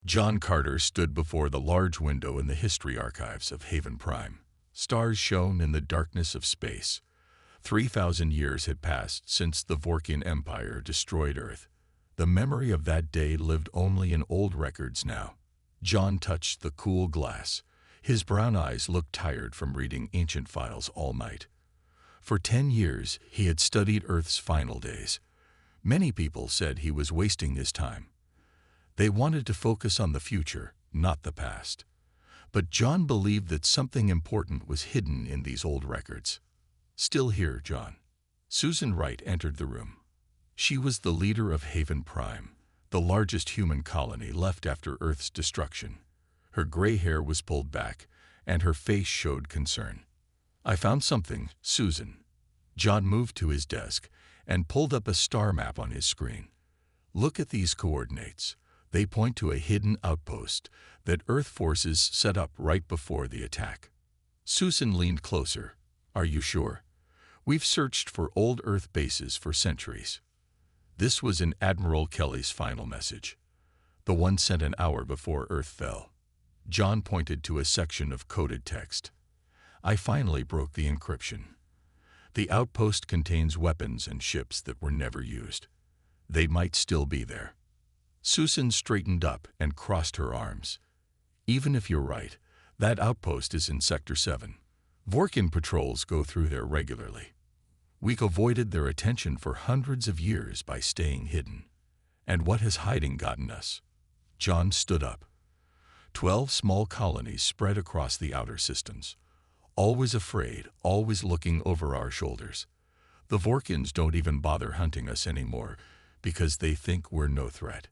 John Carter stood before the large window in the history archives of Haven Prime. Stars shone in the darkness of space. 3,000 years had passed since the Vorkian Empire destroyed Earth. The memory of that day lived only in old records now. John touched the cool glass. His brown eyes looked tired from reading ancient files all night. For 10 years, he had studied Earth's final days. Many people said he was wasting his time. They wanted to focus on the future, not the past. But John believed that something important was hidden in these old records. Still here, John. Susan Wright entered the room. She was the leader of Haven Prime, the largest human colony left after Earth's destruction. Her gray hair was pulled back, and her face showed concern. "I found something, Susan." John moved to his desk and pulled up a star map on his screen. "Look at these coordinates. They point to a hidden outpost that Earth forces set up right before the attack." Susan leaned closer. "Are you sure? We've searched for old Earth bases for centuries." This was in Admiral Kelly's final message, the one sent an hour before Earth fell. John pointed to a section of coded text. "I finally broke the encryption. The outpost contains weapons and ships that were never used. They might still be there." Susan straightened up and crossed her arms. "Even if you're right, that outpost is in Sector 7. Vorkian patrols go through there regularly. We've avoided their attention for hundreds of years by staying hidden. And what has hiding gotten us?" John stood up. 12 small colonies spread across the outer systems. Always afraid, always looking over our shoulders. The Vorkians don't even bother hunting us anymore because they think we're no threat.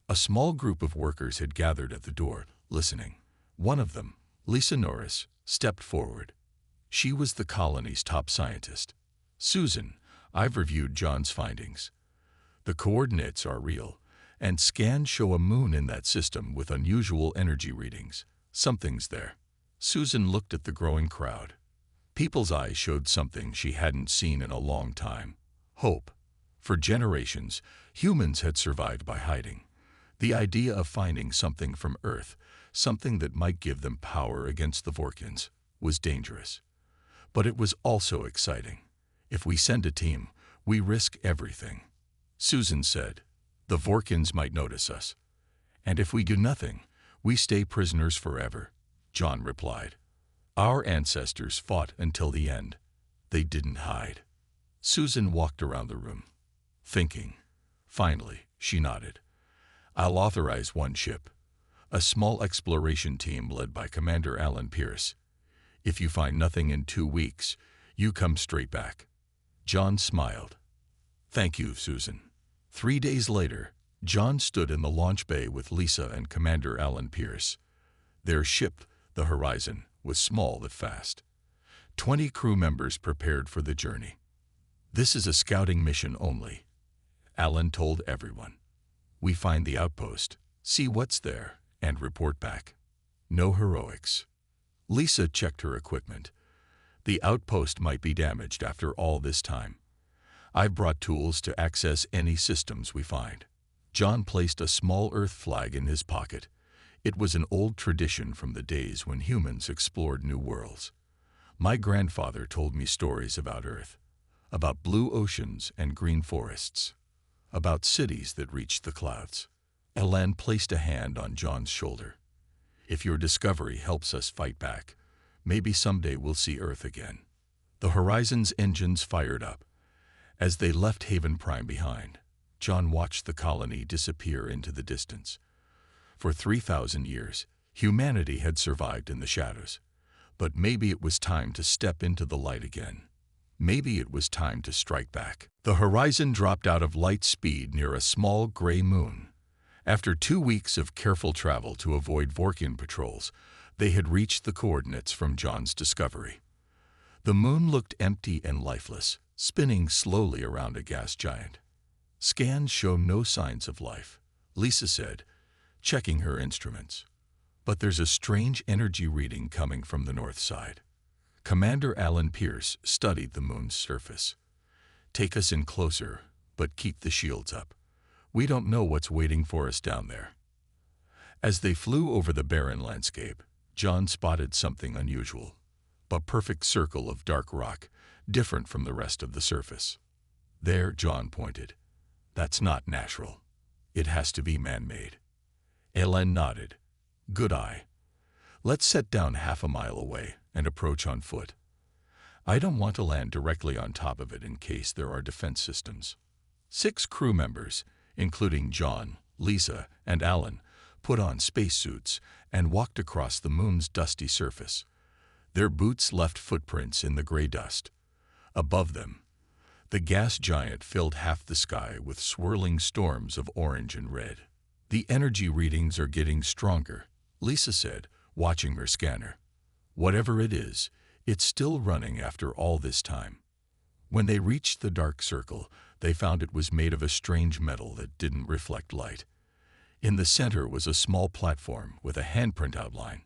A small group of workers had gathered at the door, listening. One of them, Lisa Norris, stepped forward. She was the colony's top scientist. "Susan, I've reviewed John's findings. The coordinates are real, and scans show a moon in that system with unusual energy readings. Something's there." Susan looked at the growing crowd. People's eyes showed something she hadn't seen in a long time. Hope. For generations, humans had survived by hiding. The idea of finding something from Earth, something that might give them power against the Vorkians, was dangerous. But it was also exciting. "If we send a team, we risk everything." Susan said, "The Vorkians might notice us. And if we do nothing, we stay prisoners forever." John replied, "Our ancestors fought until the end. They didn't hide." Susan walked around the room, thinking. Finally, she nodded. "I'll authorize one ship, a small exploration team led by Commander Alan Pierce. If you find nothing in 2 weeks, you come straight back." John smiled. "Thank you, Susan." 3 days later, John stood in the launch bay with Lisa and Commander Alan Pierce. Their ship, the Horizon, was small but fast. 20 crew members prepared for the journey. "This is a scouting mission only," Alan told everyone. "We find the outpost, see what's there, and report back. No heroics." Lisa checked her equipment. "The outpost might be damaged after all this time. I've brought tools to access any systems we find." John placed a small Earth flag in his pocket. It was an old tradition from the days when humans explored new worlds. "My grandfather told me stories about Earth, about blue oceans and green forests, about cities that reached the clouds." Alan placed a hand on John's shoulder. "If your discovery helps us fight back, maybe someday we'll see Earth again." The Horizon's engines fired up. As they left Haven Prime behind, John watched the colony disappear into the distance. For 3,000 years, humanity had survived in the shadows. But maybe it was time to step into the light again. Maybe it was time to strike back. The Horizon dropped out of light speed near a small gray moon. After 2 weeks of careful travel to avoid Vorkian patrols, they had reached the coordinates from John's discovery. The moon looked empty and lifeless, spinning slowly around a gas giant. "Scans show no signs of life," Lisa said, checking her instruments. "But there's a strange energy reading coming from the north side." Commander Alan Pierce studied the moon's surface. "Take us in closer, but keep the shields up. We don't know what's waiting for us down there." As they flew over the barren landscape, John spotted something unusual. A perfect circle of dark rock, different from the rest of the surface. There, John pointed. That's not natural. It has to be man-made. Ellen nodded. Good eye. Let's set down half a mile away and approach on foot. I don't want to land directly on top of it in case there are defense systems. 6 crew members, including John, Lisa, and Alan, put on spacesuits and walked across the moon's dusty surface. Their boots left footprints in the gray dust. Above them, the gas giant filled half the sky with swirling storms of orange and red. The energy readings are getting stronger, Lisa said, watching her scanner. Whatever it is, it's still running after all this time. When they reached the dark circle, they found it was made of a strange metal that didn't reflect light. In the center was a small platform with a handprint outline.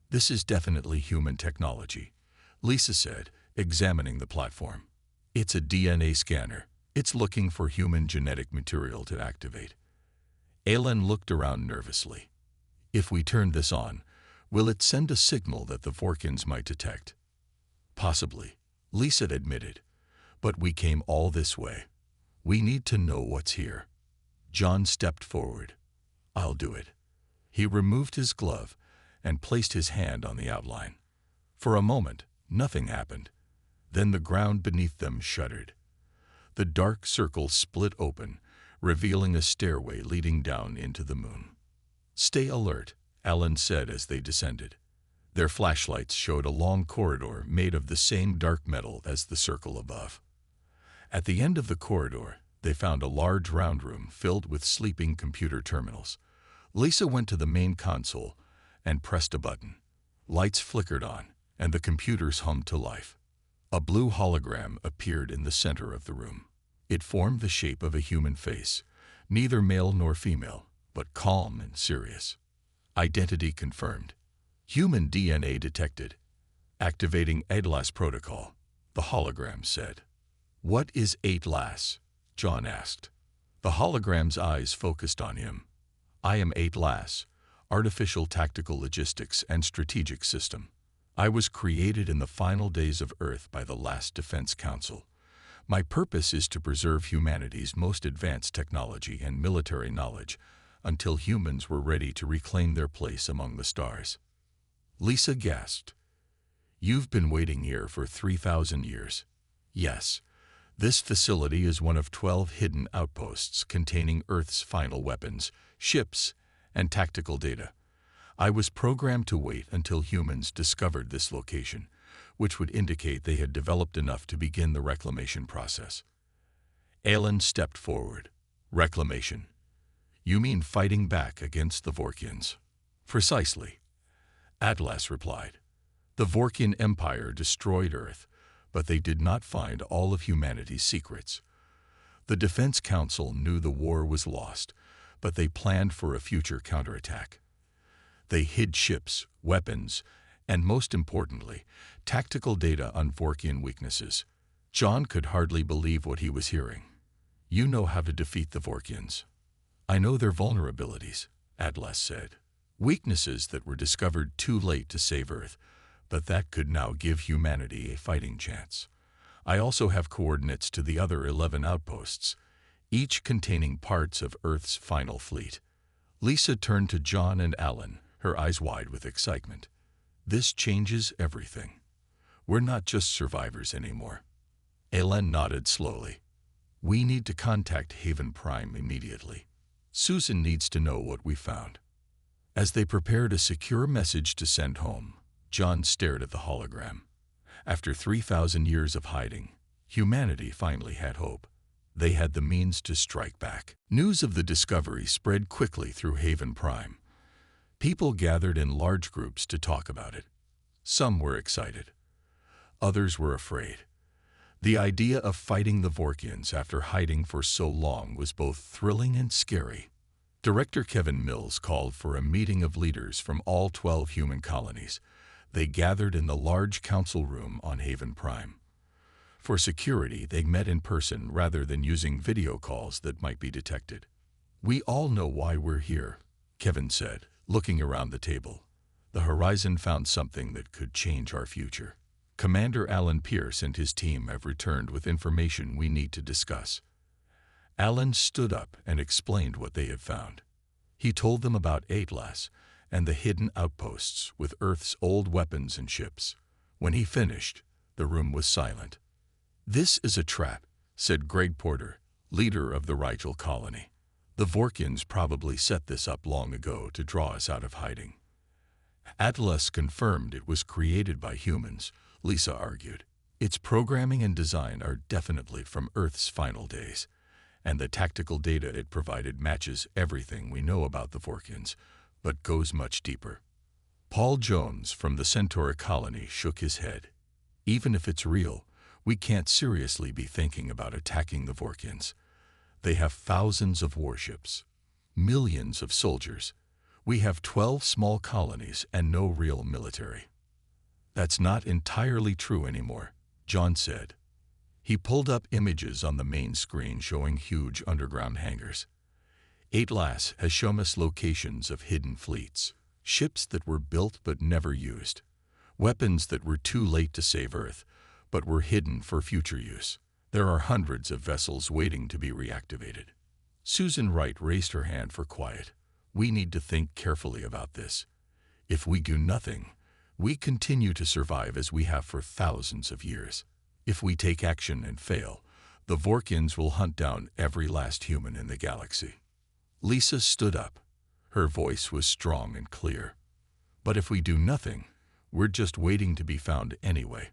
This is definitely human technology, Lisa said, examining the platform. It's a DNA scanner. It's looking for human genetic material to activate. Alan looked around nervously. If we turn this on, will it send a signal that the Vorkins might detect? Possibly, Lisa admitted. But we came all this way. We need to know what's here. John stepped forward. I'll do it. He removed his glove and placed his hand on the outline. For a moment, nothing happened. Then the ground beneath them shuddered. The dark circle split open, revealing a stairway leading down into the moon. Stay alert, Alan said as they descended. Their flashlights showed a long corridor made of the same dark metal as the circle above. At the end of the corridor, they found a large round room filled with sleeping computer terminals. Lisa went to the main console and pressed a button. Lights flickered on, and the computers hummed to life. A blue hologram appeared in the center of the room. It formed the shape of a human face, neither male nor female, but calm and serious. Identity confirmed. Human DNA detected. Activating ATLAS protocol, the hologram said. What is ATLAS? John asked. The hologram's eyes focused on him. I am ATLAS, Artificial Tactical Logistics and Strategic System. I was created in the final days of Earth by the last Defense Council. My purpose is to preserve humanity's most advanced technology and military knowledge until humans were ready to reclaim their place among the stars. Lisa gasped. You've been waiting here for 3,000 years. Yes. This facility is one of 12 hidden outposts containing Earth's final weapons, ships, and tactical data. I was programmed to wait until humans discovered this location, which would indicate they had developed enough to begin the reclamation process. Alan stepped forward. Reclamation. You mean fighting back against the Vorkins? Precisely. Atlas replied. The Vorkin Empire destroyed Earth, but they did not find all of humanity's secrets. The Defense Council knew the war was lost, but they planned for a future counterattack. They hid ships, weapons, and most importantly, tactical data on Vorkian weaknesses. John could hardly believe what he was hearing. You know how to defeat the Vorkians. I know their vulnerabilities, Atlas said. Weaknesses that were discovered too late to save Earth, but that could now give humanity a fighting chance. I also have coordinates to the other 11 outposts, each containing parts of Earth's final fleet. Lisa turned to John and Alan, her eyes wide with excitement. This changes everything. We're not just survivors anymore. Alan nodded slowly. We need to contact Haven Prime immediately. Susan needs to know what we found. As they prepared a secure message to send home, John stared at the hologram. After 3,000 years of hiding, humanity finally had hope. They had the means to strike back. News of the discovery spread quickly through Haven Prime. People gathered in large groups to talk about it. Some were excited. Others were afraid. The idea of fighting the Vorkians after hiding for so long was both thrilling and scary. Director Kevin Mills called for a meeting of leaders from all 12 human colonies. They gathered in the large council room on Haven Prime. For security, they met in person rather than using video calls that might be detected. We all know why we're here, Kevin said, looking around the table. The horizon found something that could change our future. Commander Alan Pierce and his team have returned with information we need to discuss. Alan stood up and explained what they had found. He told them about Atlas and the hidden outposts with Earth's old weapons and ships. When he finished, the room was silent. "This is a trap," said Greg Porter, leader of the Rigel colony. "The Vorkins probably set this up long ago to draw us out of hiding." Atlas confirmed it was created by humans, Lisa argued. "Its programming and design are definitely from Earth's final days, and the tactical data it provided matches everything we know about the Vorkins, but goes much deeper." Paul Jones from the Centaur colony shook his head. "Even if it's real, we can't seriously be thinking about attacking the Vorkins. They have thousands of warships, millions of soldiers. We have 12 small colonies and no real military." "That's not entirely true anymore," John said. He pulled up images on the main screen showing huge underground hangars. "Atlas has shown us locations of hidden fleets, ships that were built but never used, weapons that were too late to save Earth, but were hidden for future use. There are hundreds of vessels waiting to be reactivated." Susan Wright raised her hand for quiet. "We need to think carefully about this. If we do nothing, we continue to survive as we have for thousands of years. If we take action and fail, the Vorkins will hunt down every last human in the galaxy." Lisa stood up. Her voice was strong and clear. "But if we do nothing, we're just waiting to be found anyway.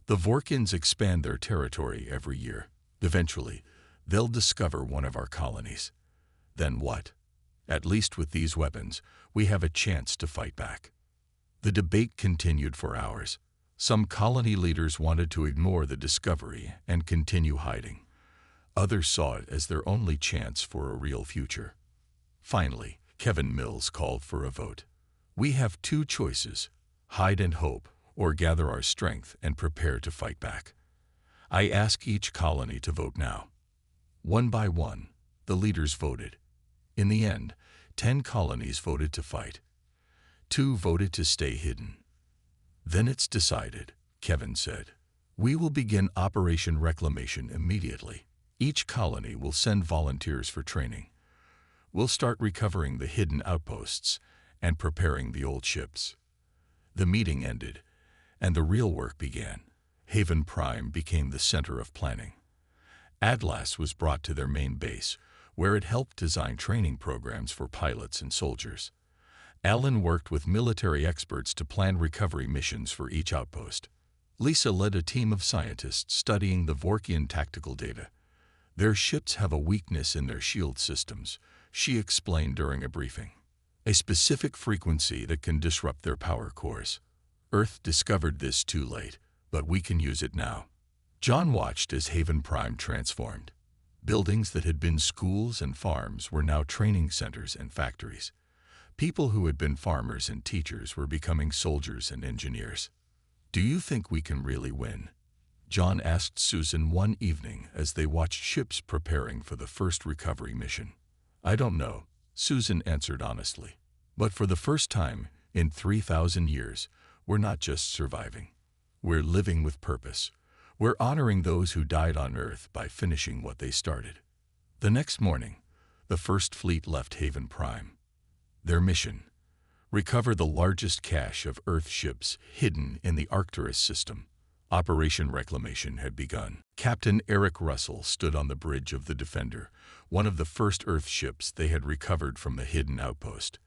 The Vorkins expand their territory every year. Eventually, they'll discover one of our colonies. Then what? At least with these weapons, we have a chance to fight back." The debate continued for hours. Some colony leaders wanted to ignore the discovery and continue hiding. Others saw it as their only chance for a real future. Finally, Kevin Mills called for a vote. "We have two choices: hide and hope, or gather our strength and prepare to fight back. I ask each colony to vote now." One by one, the leaders voted. In the end, 10 colonies voted to fight. 2 voted to stay hidden. "Then it's decided," Kevin said. "We will begin Operation Reclamation immediately. Each colony will send volunteers for training. We'll start recovering the hidden outposts and preparing the old ships." The meeting ended, and the real work began. Haven Prime became the center of planning. Atlas was brought to their main base, where it helped design training programs for pilots and soldiers. Alan worked with military experts to plan recovery missions for each outpost. Lisa led a team of scientists studying the Vorkian tactical data. "Their ships have a weakness in their shield systems," she explained during a briefing. "A specific frequency that can disrupt their power cores. Earth discovered this too late, but we can use it now." John watched as Haven Prime transformed. Buildings that had been schools and farms were now training centers and factories. People who had been farmers and teachers were becoming soldiers and engineers. "Do you think we can really win?" John asked Susan one evening as they watched ships preparing for the first recovery mission. "I don't know," Susan answered honestly. "But for the first time in 3,000 years, we're not just surviving. We're living with purpose. We're honoring those who died on Earth by finishing what they started." The next morning, the First Fleet left Haven Prime. Their mission: recover the largest cache of Earth ships hidden in the Arcturus system. Operation Reclamation had begun. Captain Eric Russell stood on the bridge of the Defender, one of the first Earth ships they had recovered from the hidden outpost.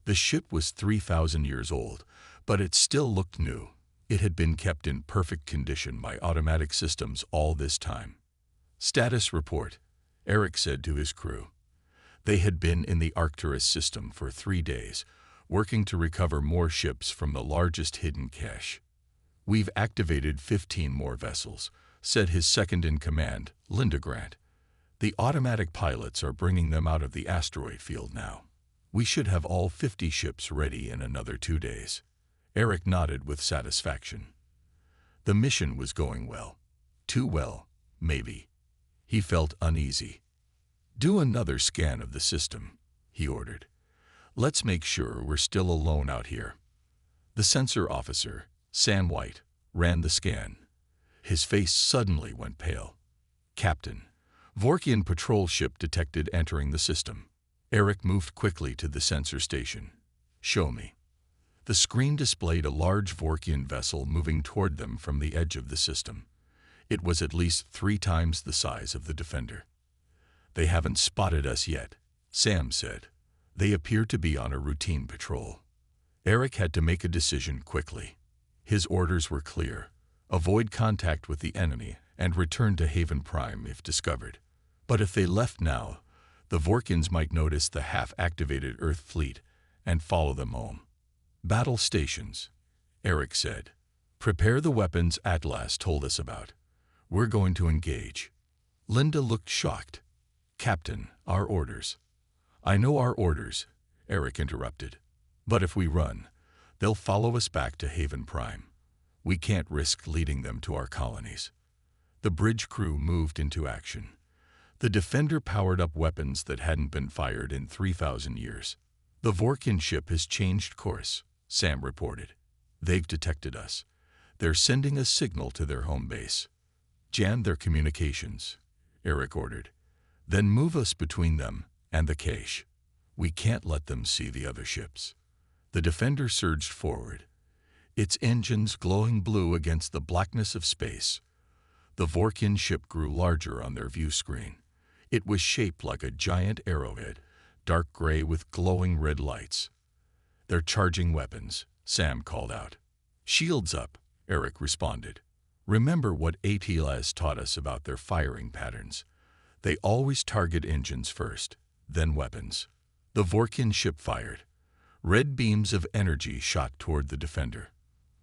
The ship was 3,000 years old, but it still looked new. It had been kept in perfect condition by automatic systems all this time. "Status report," Eric said to his crew. They had been in the Arcturus system for 3 days, working to recover more ships from the largest hidden cache. "We've activated 15 more vessels," said his second-in-command, Linda Grant. "The automatic pilots are bringing them out of the asteroid field now. We should have all 50 ships ready in another 2 days." Eric nodded with satisfaction. The mission was going well. Too well, maybe. He felt uneasy. "Do another scan of the system," he ordered. Let's make sure we're still alone out here. The sensor officer, Sam White, ran the scan. His face suddenly went pale. Captain, Vorkian patrol ship detected entering the system. Eric moved quickly to the sensor station. Show me. The screen displayed a large Vorkian vessel moving toward them from the edge of the system. It was at least 3 times the size of the Defender. They haven't spotted us yet, Sam said. They appear to be on a routine patrol. Eric had to make a decision quickly. His orders were clear. Avoid contact with the enemy and return to Haven Prime if discovered. But if they left now, the Vorkians might notice the half-activated Earth fleet and follow them home. Battle stations, Eric said. Prepare the weapons Atlas told us about. We're going to engage. Linda looked shocked. Captain, our orders. I know our orders, Eric interrupted. But if we run, they'll follow us back to Haven Prime. We can't risk leading them to our colonies. The bridge crew moved into action. The Defender powered up weapons that hadn't been fired in 3,000 years. The Vorkian ship has changed course, Sam reported. They've detected us. They're sending a signal to their home base. Jam their communications, Eric ordered. Then move us between them and the cache. We can't let them see the other ships. The Defender surged forward, its engines glowing blue against the blackness of space. The Vorkian ship grew larger on their view screen. It was shaped like a giant arrowhead, dark gray with glowing red lights. They're charging weapons, Sam called out. Shields up, Eric responded. Remember what ATLAS taught us about their firing patterns. They always target engines first, then weapons. The Vorkian ship fired. Red beams of energy shot toward the Defender.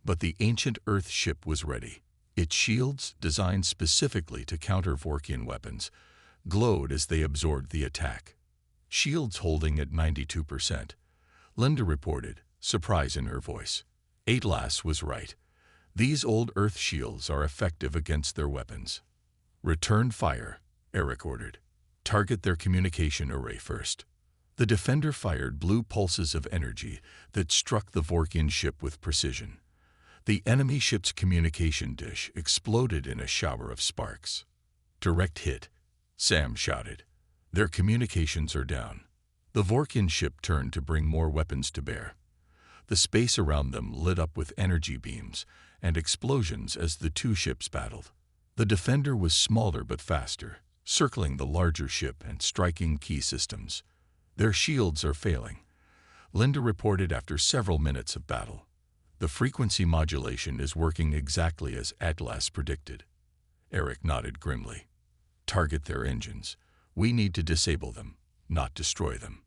But the ancient Earth ship was ready. Its shields, designed specifically to counter Vorkian weapons, glowed as they absorbed the attack. Shields holding at 92%. Linda reported, surprise in her voice. Atlas was right. These old Earth shields are effective against their weapons. Return fire, Eric ordered. Target their communication array first. The Defender fired blue pulses of energy that struck the Vorkian ship with precision. The enemy ship's communication dish exploded in a shower of sparks. Direct hit, Sam shouted. Their communications are down. The Vorkian ship turned to bring more weapons to bear. The space around them lit up with energy beams and explosions as the 2 ships battled. The Defender was smaller but faster, circling the larger ship and striking key systems. Their shields are failing, Linda reported after several minutes of battle. The frequency modulation is working exactly as Atlas predicted. Eric nodded grimly. Target their engines. We need to disable them, not destroy them.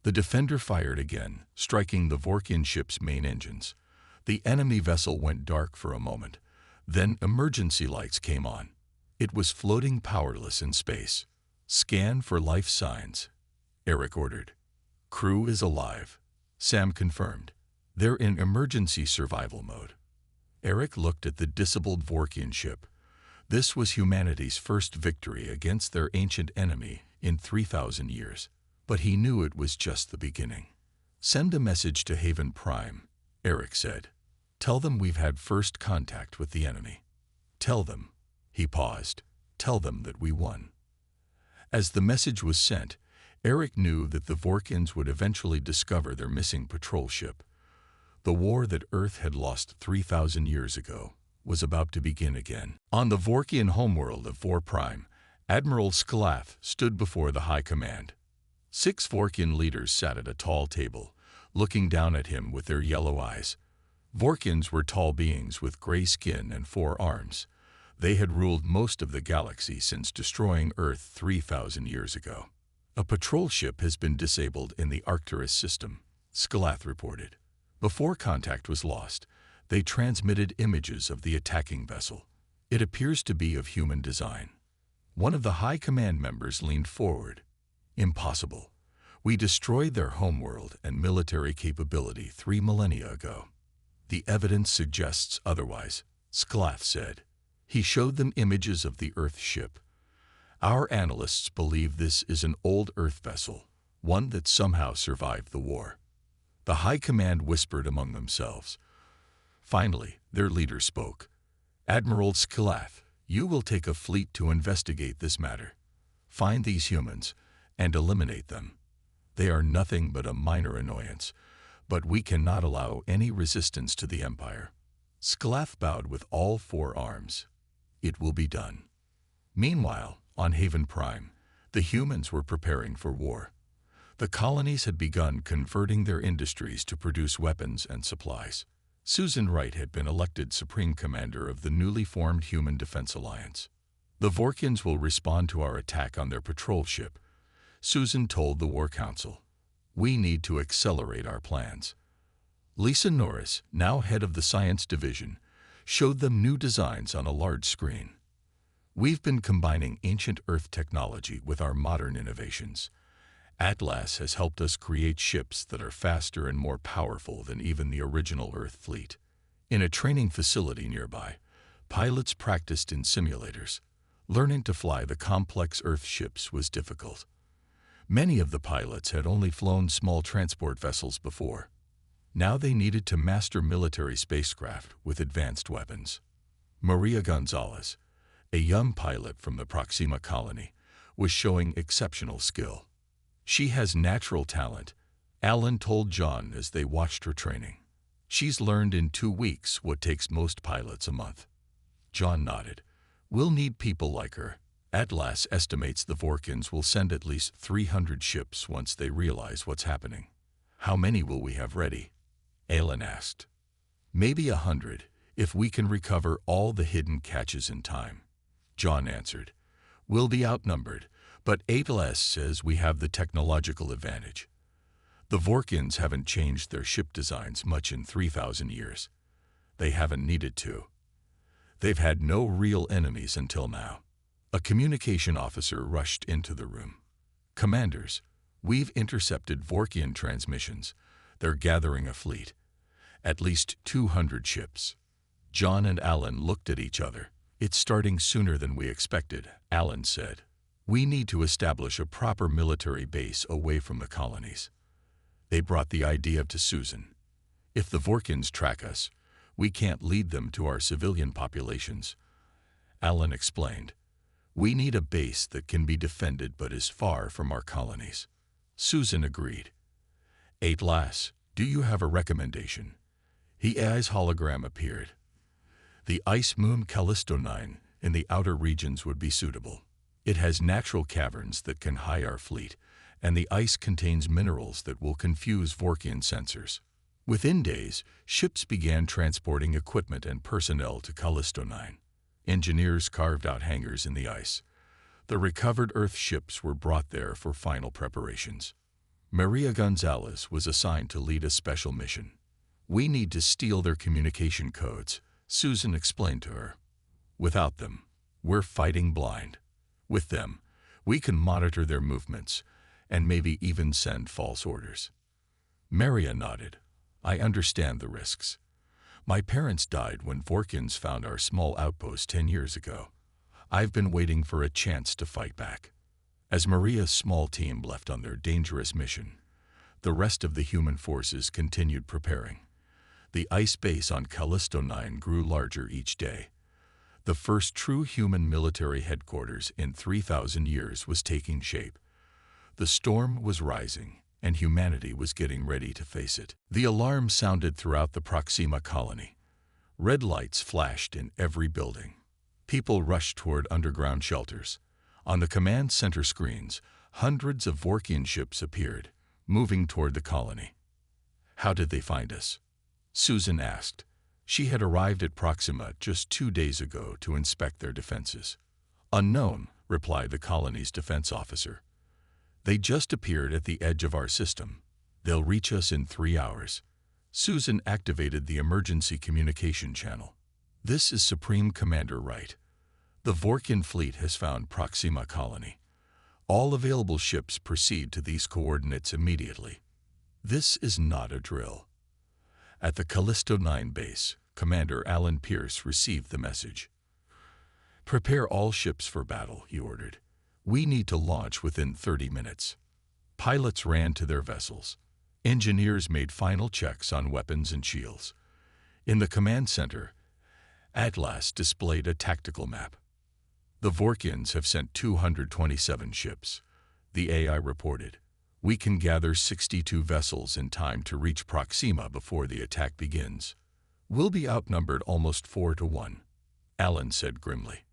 The Defender fired again, striking the Vorkian ship's main engines. The enemy vessel went dark for a moment. Then emergency lights came on. It was floating powerless in space. Scan for life signs, Eric ordered. Crew is alive, Sam confirmed. They're in emergency survival mode. Eric looked at the disabled Vorkian ship. This was humanity's first victory against their ancient enemy in 3,000 years. But he knew it was just the beginning. Send a message to Haven Prime, Eric said. Tell them we've had first contact with the enemy. Tell them, he paused, tell them that we won. As the message was sent, Eric knew that the Vorkians would eventually discover their missing patrol ship. The war that Earth had lost 3,000 years ago was about to begin again. On the Vorkian homeworld of Vor Prime, Admiral Skalath stood before the High Command. 6 Vorkian leaders sat at a tall table, looking down at him with their yellow eyes. Vorkians were tall beings with gray skin and 4 arms. They had ruled most of the galaxy since destroying Earth 3,000 years ago. A patrol ship has been disabled in the Arcturus system, Skalath reported. Before contact was lost, they transmitted images of the attacking vessel. It appears to be of human design. One of the High Command members leaned forward. Impossible. We destroyed their homeworld and military capability 3 millennia ago. The evidence suggests otherwise, Skalath said. He showed them images of the Earth ship. Our analysts believe this is an old Earth vessel, one that somehow survived the war. The High Command whispered among themselves. Finally, their leader spoke. Admiral Skalath, you will take a fleet to investigate this matter. Find these humans and eliminate them. They are nothing but a minor annoyance, but we cannot allow any resistance to the Empire. Skalath bowed with all four arms. It will be done. Meanwhile, on Haven Prime, the humans were preparing for war. The colonies had begun converting their industries to produce weapons and supplies. Susan Wright had been elected Supreme Commander of the newly formed Human Defense Alliance. The Vorkins will respond to our attack on their patrol ship, Susan told the War Council. We need to accelerate our plans. Lisa Norris, now head of the Science Division, showed them new designs on a large screen. We've been combining ancient Earth technology with our modern innovations. Atlas has helped us create ships that are faster and more powerful than even the original Earth fleet. In a training facility nearby, pilots practiced in simulators. Learning to fly the complex Earth ships was difficult. Many of the pilots had only flown small transport vessels before. Now they needed to master military spacecraft with advanced weapons. Maria Gonzalez, a young pilot from the Proxima colony, was showing exceptional skill. She has natural talent, Alan told John as they watched her training. She's learned in 2 weeks what takes most pilots a month. John nodded. We'll need people like her. Atlas estimates the Vorkins will send at least 300 ships once they realize what's happening. How many will we have ready? Alan asked. Maybe 100, if we can recover all the hidden catches in time. John answered. We'll be outnumbered, but Atlas says we have the technological advantage. The Vorkins haven't changed their ship designs much in 3,000 years. They haven't needed to. They've had no real enemies until now. A communication officer rushed into the room. Commanders, we've intercepted Vorkian transmissions. They're gathering a fleet. At least 200 ships. John and Alan looked at each other. It's starting sooner than we expected, Alan said. We need to establish a proper military base away from the colonies. They brought the idea to Susan. If the Vorkins track us, we can't lead them to our civilian populations. Alan explained. We need a base that can be defended but is far from our colonies. Susan agreed. Atlas, do you have a recommendation? His hologram appeared. The ice moon Callisto 9 in the outer regions would be suitable. It has natural caverns that can hide our fleet, and the ice contains minerals that will confuse Vorkian sensors. Within days, ships began transporting equipment and personnel to Callisto 9. Engineers carved out hangars in the ice. The recovered Earth ships were brought there for final preparations. Maria Gonzalez was assigned to lead a special mission. We need to steal their communication codes, Susan explained to her. Without them, we're fighting blind. With them, we can monitor their movements and maybe even send false orders. Maria nodded. I understand the risks. My parents died when Vorkins found our small outpost 10 years ago. I've been waiting for a chance to fight back. As Maria's small team left on their dangerous mission, the rest of the human forces continued preparing. The ice base on Callisto 9 grew larger each day. The first true human military headquarters in 3,000 years was taking shape. The storm was rising, and humanity was getting ready to face it. The alarm sounded throughout the Proxima colony. Red lights flashed in every building. People rushed toward underground shelters. On the command center screens, hundreds of Vorkian ships appeared, moving toward the colony. How did they find us? Susan asked. She had arrived at Proxima just 2 days ago to inspect their defenses. Unknown, replied the colony's defense officer. They just appeared at the edge of our system. They'll reach us in 3 hours. Susan activated the emergency communication channel. This is Supreme Commander Wright. The Vorkian fleet has found Proxima colony. All available ships proceed to these coordinates immediately. This is not a drill. At the Callisto 9 base, Commander Alan Pierce received the message. Prepare all ships for battle, he ordered. We need to launch within 30 minutes. Pilots ran to their vessels. Engineers made final checks on weapons and shields. In the command center, Atlas displayed a tactical map. The Vorkians have sent 227 ships, the AI reported. We can gather 62 vessels in time to reach Proxima before the attack begins. We'll be outnumbered almost 4-1, Alan said grimly.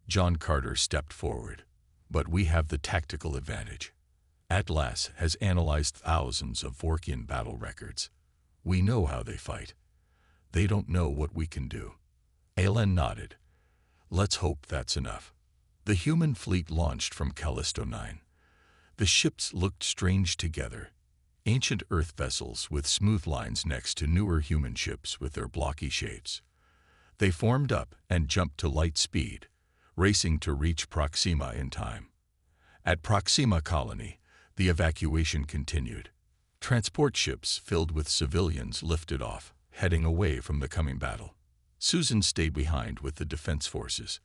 John Carter stepped forward. But we have the tactical advantage. Atlas has analyzed thousands of Vorkian battle records. We know how they fight. They don't know what we can do. Alan nodded. Let's hope that's enough. The human fleet launched from Callisto 9. The ships looked strange together. Ancient Earth vessels with smooth lines next to newer human ships with their blocky shapes. They formed up and jumped to light speed, racing to reach Proxima in time. At Proxima Colony, the evacuation continued. Transport ships filled with civilians lifted off, heading away from the coming battle. Susan stayed behind with the defense forces.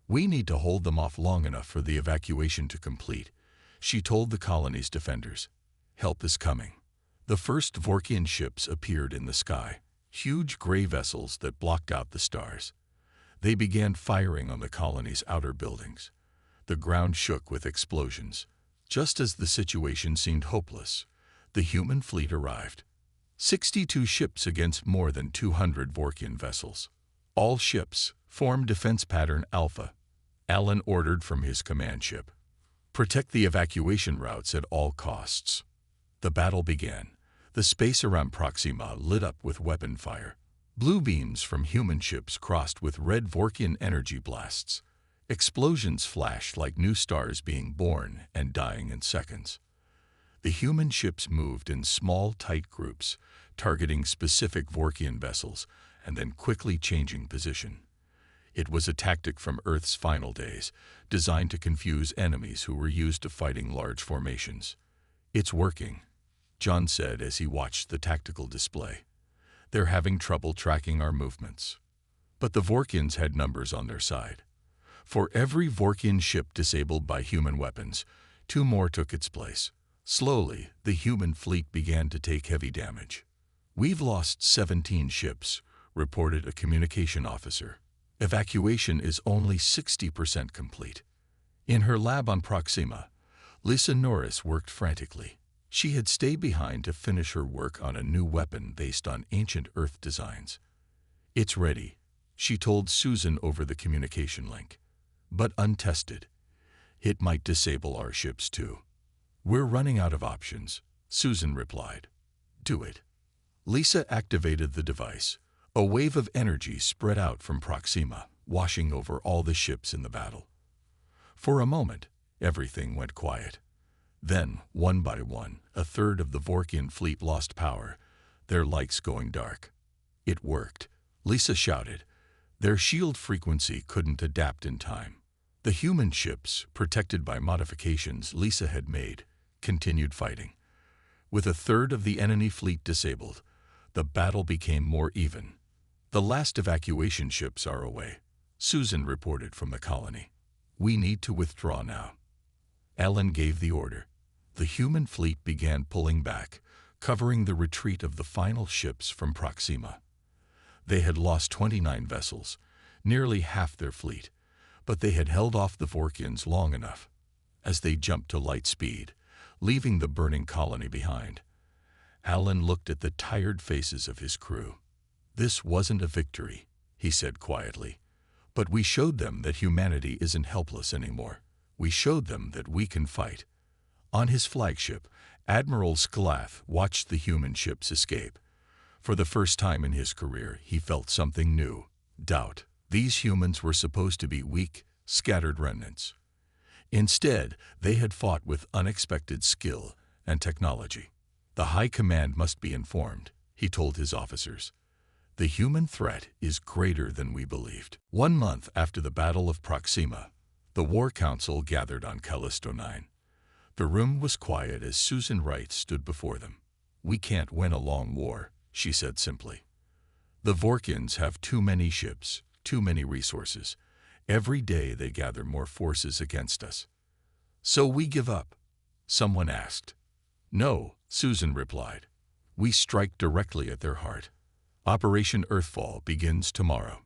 We need to hold them off long enough for the evacuation to complete, she told the colony's defenders. Help is coming. The first Vorkian ships appeared in the sky, huge gray vessels that blocked out the stars. They began firing on the colony's outer buildings. The ground shook with explosions. Just as the situation seemed hopeless, the human fleet arrived. 62 ships against more than 200 Vorkian vessels. All ships formed defense pattern Alpha. Alan ordered from his command ship. Protect the evacuation routes at all costs. The battle began. The space around Proxima lit up with weapon fire. Blue beams from human ships crossed with red Vorkian energy blasts. Explosions flashed like new stars being born and dying in seconds. The human ships moved in small, tight groups, targeting specific Vorkian vessels and then quickly changing position. It was a tactic from Earth's final days, designed to confuse enemies who were used to fighting large formations. It's working, John said as he watched the tactical display. They're having trouble tracking our movements. But the Vorkians had numbers on their side. For every Vorkian ship disabled by human weapons, 2 more took its place. Slowly, the human fleet began to take heavy damage. We've lost 17 ships, reported a communication officer. Evacuation is only 60% complete. In her lab on Proxima, Lisa Norris worked frantically. She had stayed behind to finish her work on a new weapon based on ancient Earth designs. It's ready, she told Susan over the communication link. But untested. It might disable our ships too. We're running out of options, Susan replied. Do it. Lisa activated the device. A wave of energy spread out from Proxima, washing over all the ships in the battle. For a moment, everything went quiet. Then, one by one, a third of the Vorkian fleet lost power, their lights going dark. It worked, Lisa shouted. Their shield frequency couldn't adapt in time. The human ships, protected by modifications Lisa had made, continued fighting. With a third of the enemy fleet disabled, the battle became more even. The last evacuation ships are away, Susan reported from the colony. We need to withdraw now. Alan gave the order. The human fleet began pulling back, covering the retreat of the final ships from Proxima. They had lost 29 vessels, nearly half their fleet, but they had held off the Vorkians long enough. As they jumped to light speed, leaving the burning colony behind, Alan looked at the tired faces of his crew. This wasn't a victory, he said quietly, but we showed them that humanity isn't helpless anymore. We showed them that we can fight. On his flagship, Admiral Skalath watched the human ships escape. For the first time in his career, he felt something new: doubt. These humans were supposed to be weak, scattered remnants. Instead, they had fought with unexpected skill and technology. The High Command must be informed, he told his officers. The human threat is greater than we believed. 1 month after the Battle of Proxima, the War Council gathered on Callisto 9. The room was quiet as Susan Wright stood before them. We can't win a long war, she said simply. The Vorkians have too many ships, too many resources. Every day they gather more forces against us. So we give up? Someone asked. No, Susan replied. We strike directly at their heart. Operation Earthfall begins tomorrow.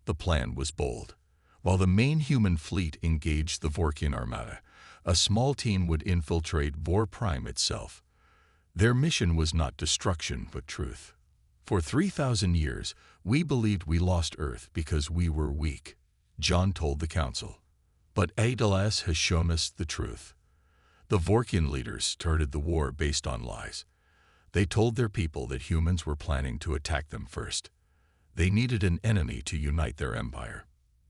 The plan was bold. While the main human fleet engaged the Vorkian Armada, a small team would infiltrate Vor Prime itself. Their mission was not destruction, but truth. For 3,000 years, we believed we lost Earth because we were weak, John told the council. But Atlas has shown us the truth. The Vorkian leaders started the war based on lies. They told their people that humans were planning to attack them first. They needed an enemy to unite their empire.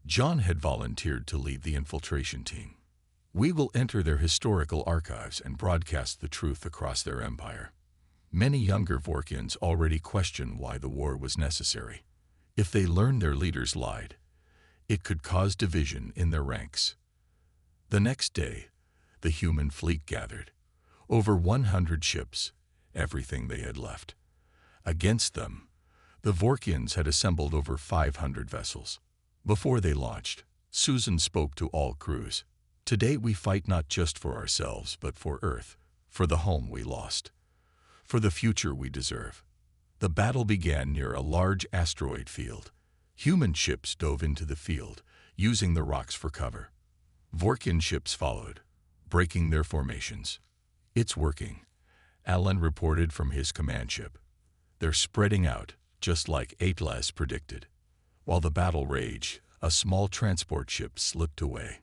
John had volunteered to lead the infiltration team. We will enter their historical archives and broadcast the truth across their empire. Many younger Vorkians already question why the war was necessary. If they learned their leaders lied, it could cause division in their ranks. The next day, the human fleet gathered. Over 100 ships, everything they had left. Against them, the Vorkians had assembled over 500 vessels. Before they launched, Susan spoke to all crews. Today we fight not just for ourselves, but for Earth, for the home we lost, for the future we deserve. The battle began near a large asteroid field. Human ships dove into the field, using the rocks for cover. Vorkian ships followed, breaking their formations. It's working, Alan reported from his command ship. They're spreading out, just like Atlas predicted. While the battle raged, a small transport ship slipped away.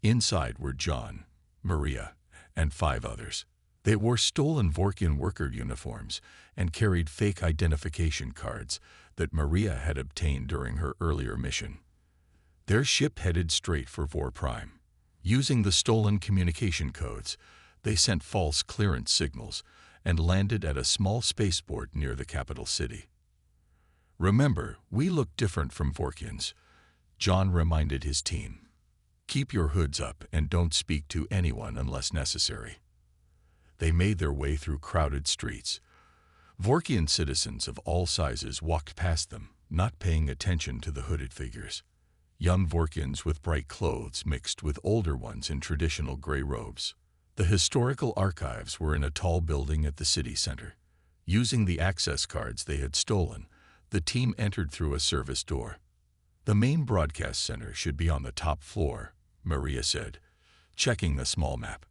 Inside were John, Maria, and 5 others. They wore stolen Vorkian worker uniforms and carried fake identification cards that Maria had obtained during her earlier mission. Their ship headed straight for Vor Prime. Using the stolen communication codes, they sent false clearance signals and landed at a small spaceport near the capital city. Remember, we look different from Vorkians, John reminded his team. Keep your hoods up and don't speak to anyone unless necessary. They made their way through crowded streets. Vorkian citizens of all sizes walked past them, not paying attention to the hooded figures. Young Vorkians with bright clothes mixed with older ones in traditional gray robes. The historical archives were in a tall building at the city center. Using the access cards they had stolen, the team entered through a service door. The main broadcast center should be on the top floor, Maria said, checking the small map.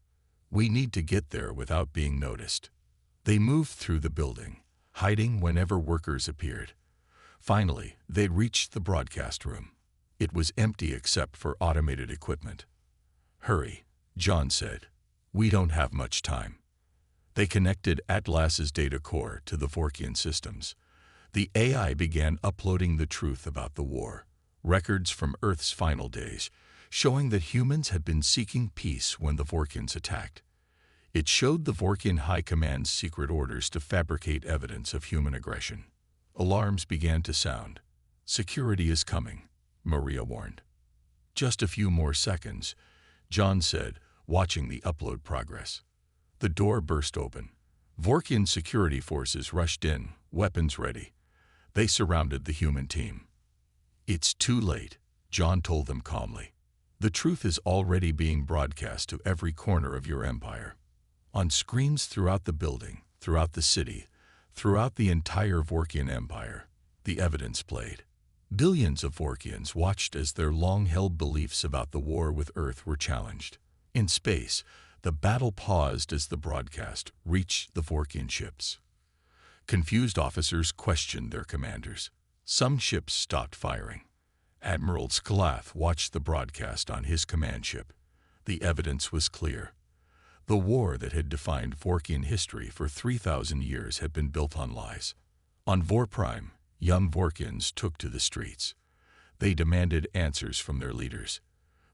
We need to get there without being noticed. They moved through the building, hiding whenever workers appeared. Finally, they reached the broadcast room. It was empty except for automated equipment. Hurry, John said. We don't have much time. They connected Atlas's data core to the Vorkian systems. The AI began uploading the truth about the war, records from Earth's final days, showing that humans had been seeking peace when the Vorkians attacked. It showed the Vorkian High Command's secret orders to fabricate evidence of human aggression. Alarms began to sound. Security is coming, Maria warned. Just a few more seconds, John said, watching the upload progress. The door burst open. Vorkian security forces rushed in, weapons ready. They surrounded the human team. It's too late, John told them calmly. The truth is already being broadcast to every corner of your empire. On screens throughout the building, throughout the city, throughout the entire Vorkian empire, the evidence played. Billions of Vorkians watched as their long-held beliefs about the war with Earth were challenged. In space, the battle paused as the broadcast reached the Vorkian ships. Confused officers questioned their commanders. Some ships stopped firing. Admiral Skalath watched the broadcast on his command ship. The evidence was clear. The war that had defined Vorkian history for 3,000 years had been built on lies. On Vor Prime, young Vorkians took to the streets. They demanded answers from their leaders.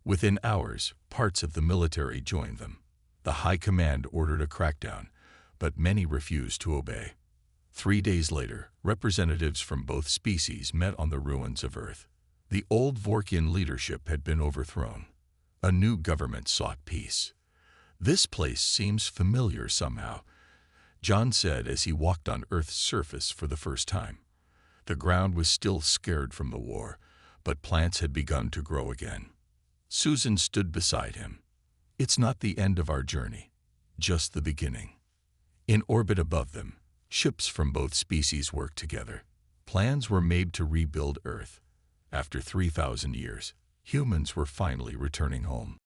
Within hours, parts of the military joined them. The High Command ordered a crackdown, but many refused to obey. 3 days later, representatives from both species met on the ruins of Earth. The old Vorkian leadership had been overthrown. A new government sought peace. This place seems familiar somehow, John said as he walked on Earth's surface for the first time. The ground was still scared from the war, but plants had begun to grow again. Susan stood beside him. It's not the end of our journey, just the beginning. In orbit above them, ships from both species worked together. Plans were made to rebuild Earth. After 3,000 years, humans were finally returning home.